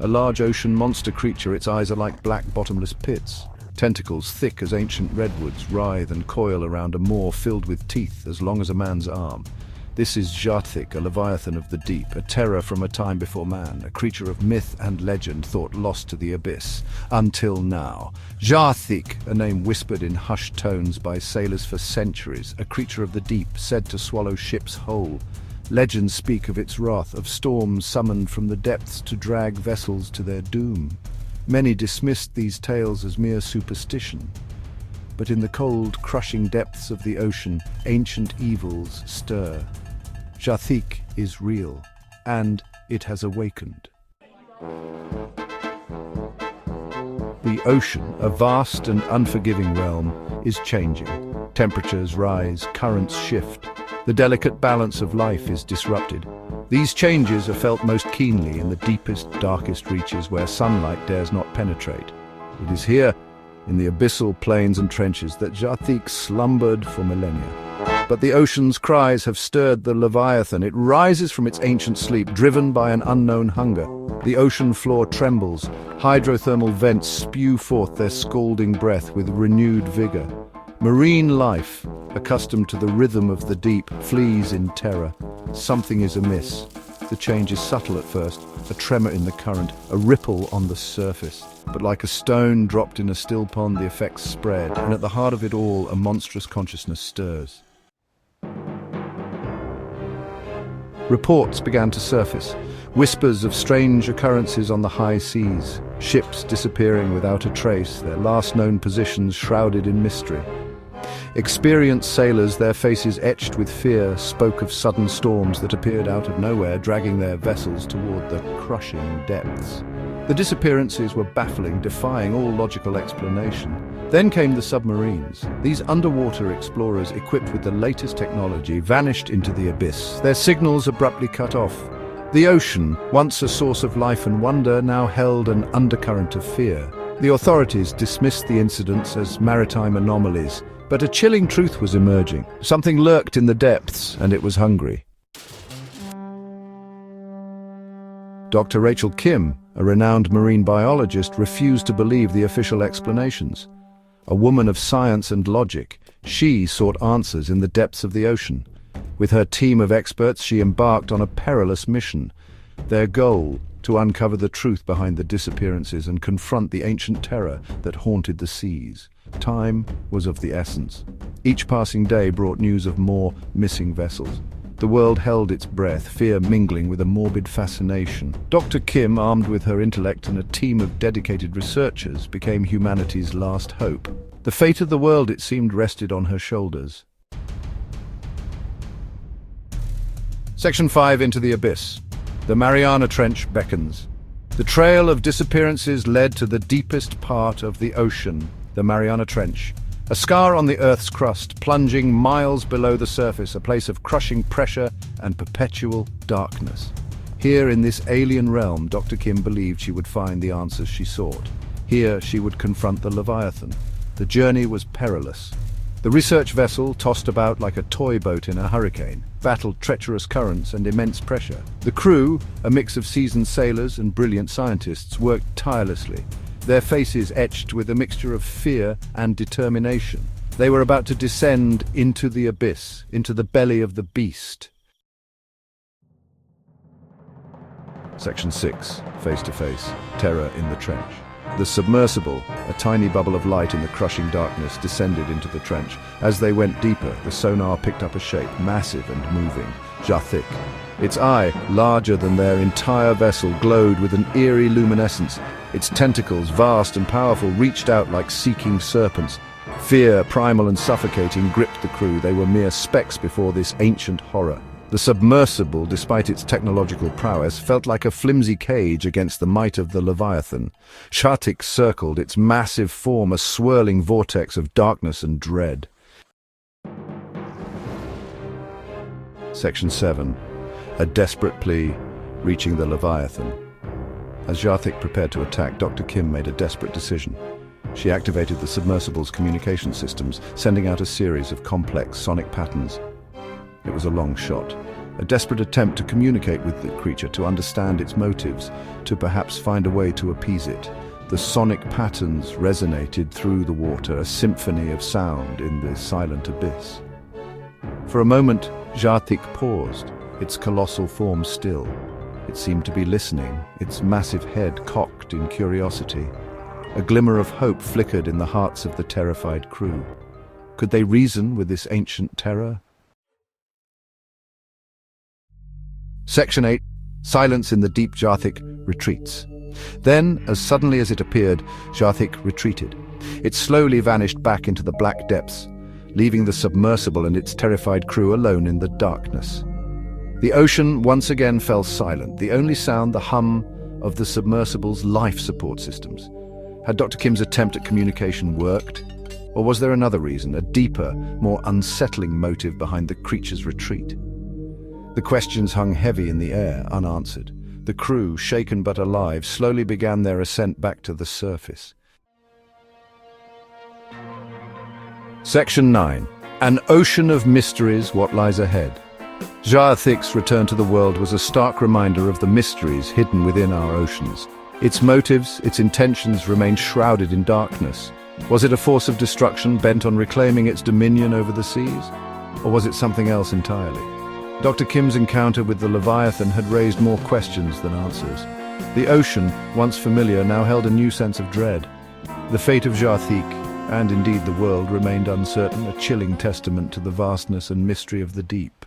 a large ocean monster creature. Its eyes are like black bottomless pits. Tentacles thick as ancient redwoods writhe and coil around a maw filled with teeth as long as a man's arm. This is Zha'thik, a Leviathan of the deep, a terror from a time before man, a creature of myth and legend thought lost to the abyss. Until now. Zha'thik, a name whispered in hushed tones by sailors for centuries, a creature of the deep, said to swallow ships whole. Legends speak of its wrath, of storms summoned from the depths to drag vessels to their doom. Many dismissed these tales as mere superstition. But in the cold, crushing depths of the ocean, ancient evils stir. Zha'thik is real, and it has awakened. The ocean, a vast and unforgiving realm, is changing. Temperatures rise, currents shift. The delicate balance of life is disrupted. These changes are felt most keenly in the deepest, darkest reaches where sunlight dares not penetrate. It is here, in the abyssal plains and trenches, that Zha'thik slumbered for millennia. But the ocean's cries have stirred the Leviathan. It rises from its ancient sleep, driven by an unknown hunger. The ocean floor trembles. Hydrothermal vents spew forth their scalding breath with renewed vigor. Marine life, accustomed to the rhythm of the deep, flees in terror. Something is amiss. The change is subtle at first, a tremor in the current, a ripple on the surface. But like a stone dropped in a still pond, the effects spread, and at the heart of it all, a monstrous consciousness stirs. Reports began to surface, whispers of strange occurrences on the high seas, ships disappearing without a trace, their last known positions shrouded in mystery. Experienced sailors, their faces etched with fear, spoke of sudden storms that appeared out of nowhere, dragging their vessels toward the crushing depths. The disappearances were baffling, defying all logical explanation. Then came the submarines. These underwater explorers, equipped with the latest technology, vanished into the abyss, their signals abruptly cut off. The ocean, once a source of life and wonder, now held an undercurrent of fear. The authorities dismissed the incidents as maritime anomalies, but a chilling truth was emerging. Something lurked in the depths, and it was hungry. Dr. Rachel Kim, a renowned marine biologist, refused to believe the official explanations. A woman of science and logic, she sought answers in the depths of the ocean. With her team of experts, she embarked on a perilous mission. Their goal, to uncover the truth behind the disappearances and confront the ancient terror that haunted the seas. Time was of the essence. Each passing day brought news of more missing vessels. The world held its breath, fear mingling with a morbid fascination. Dr. Kim, armed with her intellect and a team of dedicated researchers, became humanity's last hope. The fate of the world, it seemed, rested on her shoulders. Section 5, Into the Abyss. The Mariana Trench beckons. The trail of disappearances led to the deepest part of the ocean, the Mariana Trench. A scar on the Earth's crust, plunging miles below the surface, a place of crushing pressure and perpetual darkness. Here in this alien realm, Dr. Kim believed she would find the answers she sought. Here she would confront the Leviathan. The journey was perilous. The research vessel, tossed about like a toy boat in a hurricane, battled treacherous currents and immense pressure. The crew, a mix of seasoned sailors and brilliant scientists, worked tirelessly, their faces etched with a mixture of fear and determination. They were about to descend into the abyss, into the belly of the beast. Section 6, Face to Face, Terror in the Trench. The submersible, a tiny bubble of light in the crushing darkness, descended into the trench. As they went deeper, the sonar picked up a shape, massive and moving. Zha'thik. Its eye, larger than their entire vessel, glowed with an eerie luminescence. Its tentacles, vast and powerful, reached out like seeking serpents. Fear, primal and suffocating, gripped the crew. They were mere specks before this ancient horror. The submersible, despite its technological prowess, felt like a flimsy cage against the might of the Leviathan. Zha'thik circled, its massive form a swirling vortex of darkness and dread. Section 7. A desperate plea, reaching the Leviathan. As Zha'thik prepared to attack, Dr. Kim made a desperate decision. She activated the submersible's communication systems, sending out a series of complex sonic patterns. It was a long shot, a desperate attempt to communicate with the creature, to understand its motives, to perhaps find a way to appease it. The sonic patterns resonated through the water, a symphony of sound in the silent abyss. For a moment, Zha'thik paused, its colossal form still. It seemed to be listening, its massive head cocked in curiosity. A glimmer of hope flickered in the hearts of the terrified crew. Could they reason with this ancient terror? Section 8. Silence in the deep. Zha'thik retreats. Then, as suddenly as it appeared, Zha'thik retreated. It slowly vanished back into the black depths, leaving the submersible and its terrified crew alone in the darkness. The ocean once again fell silent, the only sound the hum of the submersible's life support systems. Had Dr. Kim's attempt at communication worked? Or was there another reason, a deeper, more unsettling motive behind the creature's retreat? The questions hung heavy in the air, unanswered. The crew, shaken but alive, slowly began their ascent back to the surface. Section 9. An ocean of mysteries, what lies ahead. Zha'thik's return to the world was a stark reminder of the mysteries hidden within our oceans. Its motives, its intentions remained shrouded in darkness. Was it a force of destruction bent on reclaiming its dominion over the seas? Or was it something else entirely? Dr. Kim's encounter with the Leviathan had raised more questions than answers. The ocean, once familiar, now held a new sense of dread. The fate of Zha'thik, and indeed the world, remained uncertain, a chilling testament to the vastness and mystery of the deep.